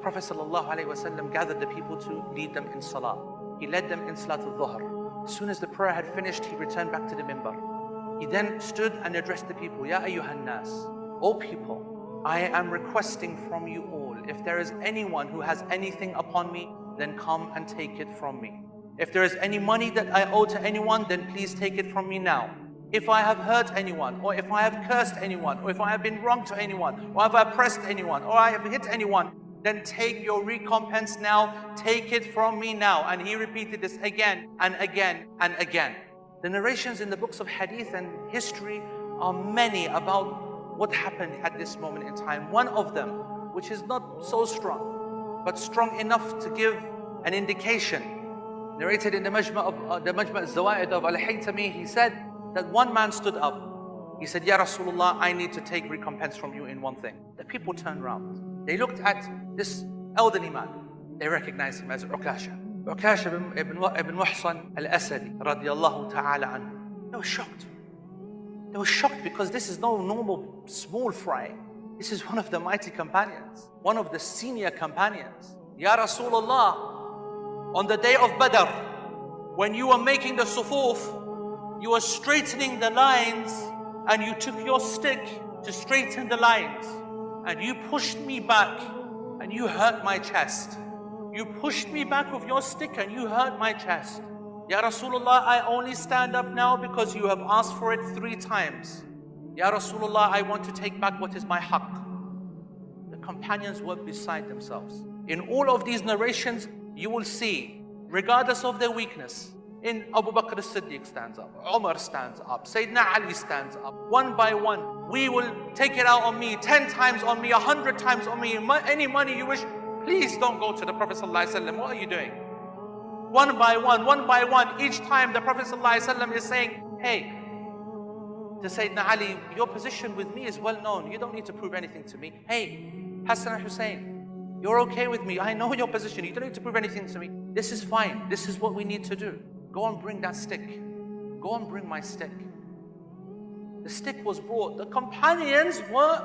Prophet ﷺ gathered the people to lead them in salah. He led them in salat al-dhuhr. As soon as the prayer had finished, he returned back to the minbar. He then stood and addressed the people. Ya ayyuhan nas, O people, I am requesting from you all, if there is anyone who has anything upon me, then come and take it from me. If there is any money that I owe to anyone, then please take it from me now. If I have hurt anyone, or if I have cursed anyone, or if I have been wrong to anyone, or if I have oppressed anyone, or I have hit anyone, then take your recompense now, take it from me now. And he repeated this again and again and again. The narrations in the books of hadith and history are many about what happened at this moment in time. One of them, which is not so strong, but strong enough to give an indication, narrated in the Majma' al-Zawaid of Al-Haytami, he said that one man stood up. He said, Ya Rasulullah, I need to take recompense from you in one thing. The people turned around. They looked at this elderly man. They recognized him as Ukasha. Ukasha ibn Muhsan al-Asadi radiyallahu ta'ala anhu. They were shocked. They were shocked because this is no normal small fry. This is one of the mighty companions, one of the senior companions. Ya Rasulullah, on the day of Badr, when you were making the sufuf, you were straightening the lines and you took your stick to straighten the lines and you pushed me back and you hurt my chest. You pushed me back with your stick and you hurt my chest. Ya Rasulullah, I only stand up now because you have asked for it 3 times. Ya Rasulullah, I want to take back what is my haqq. The companions were beside themselves. In all of these narrations, you will see, regardless of their weakness, in Abu Bakr as-Siddiq stands up, Umar stands up, Sayyidina Ali stands up. One by one, we will take it out on me, 10 times on me, 100 times on me. Any money you wish, please don't go to the Prophet ﷺ. What are you doing? One by one, each time the Prophet ﷺ is saying, hey, to Sayyidina Ali, your position with me is well known. You don't need to prove anything to me. Hey, Hassan and Hussein, you're okay with me. I know your position. You don't need to prove anything to me. This is fine. This is what we need to do. Go and bring that stick. Go and bring my stick. The stick was brought. The companions were,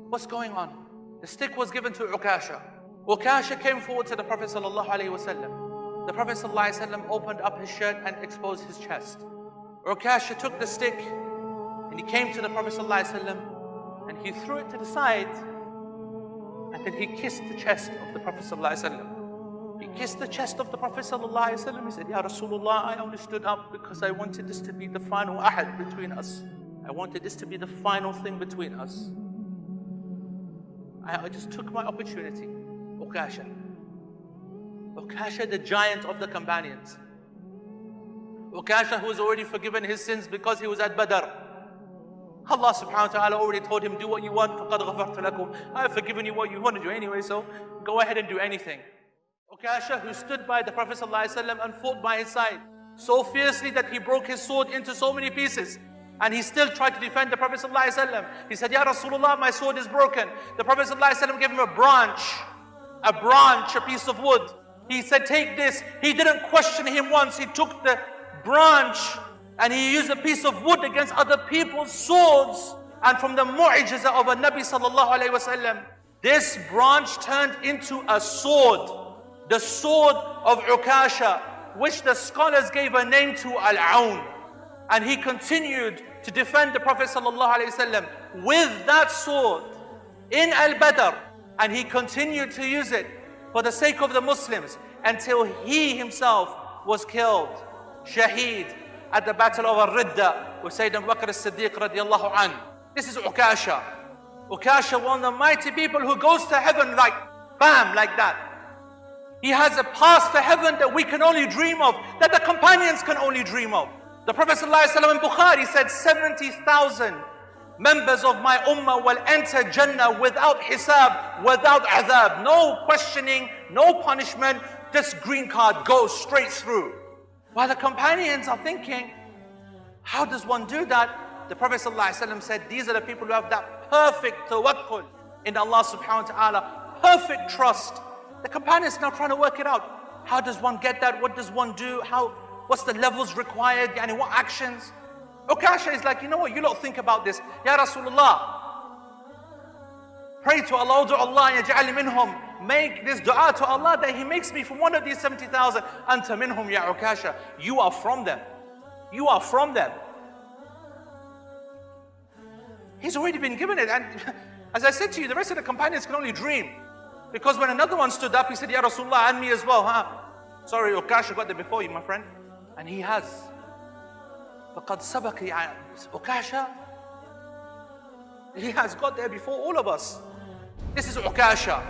what's going on? The stick was given to Ukasha. Ukasha came forward to the Prophet ﷺ. The Prophet ﷺ opened up his shirt and exposed his chest. Ukasha took the stick and he came to the Prophet ﷺ and he threw it to the side and then he kissed the chest of the Prophet ﷺ. He kissed the chest of the Prophet ﷺ. He said, Ya Rasulullah, I only stood up because I wanted this to be the final ahad between us. I wanted this to be the final thing between us. I just took my opportunity. Ukasha. Ukasha, the giant of the companions. Ukasha, who was already forgiven his sins because he was at Badr. Allah subhanahu wa ta'ala already told him, do what you want. فَقَدْ غَفَرْتُ لَكُمْ. I have forgiven you what you want to do anyway, so go ahead and do anything. Ukasha, who stood by the Prophet ﷺ and fought by his side so fiercely that he broke his sword into so many pieces. And he still tried to defend the Prophet ﷺ. He said, Ya Rasulullah, my sword is broken. The Prophet ﷺ gave him a branch, a piece of wood. He said, take this. He didn't question him once. He took the branch and he used a piece of wood against other people's swords. And from the mu'jiza of a Nabi sallallahu alayhi wasallam, this branch turned into a sword. The sword of Ukasha, which the scholars gave a name to Al-Aun. And he continued to defend the Prophet ﷺ with that sword in Al-Badr. And he continued to use it for the sake of the Muslims until he himself was killed, shaheed, at the battle of Al-Ridda with Sayyidina Abu Bakr as-Siddiq radiyallahu anhu. This is Ukasha. Ukasha, one of the mighty people who goes to heaven like, bam, like that. He has a path to heaven that we can only dream of, that the companions can only dream of. The Prophet ﷺ in Bukhari said 70,000 members of my ummah will enter Jannah without hisab, without adhab. No questioning, no punishment, just green card, go straight through. While the companions are thinking, how does one do that? The Prophet ﷺ said, these are the people who have that perfect tawakkul in Allah subhanahu wa ta'ala, perfect trust. The companions are now trying to work it out. How does one get that? What does one do? What's the levels required? Yani what actions? Ukasha is like, you know what, you lot think about this. Ya Rasulullah, Pray to Allah, to Allah, يَجْعَلِ مِنْهُمْ. Make this dua to Allah that He makes me from one of these 70,000. أَنْتَ مِنْهُمْ يَا عُكَاشَ. You are from them. You are from them. He's already been given it. And as I said to you, the rest of the companions can only dream. Because when another one stood up, he said, Ya Rasulullah, and me as well, huh? Sorry, Ukasha got there before you, my friend. And he has. فَقَدْ سَبَقِ Ukasha. He has got there before all of us. This is Ukasha.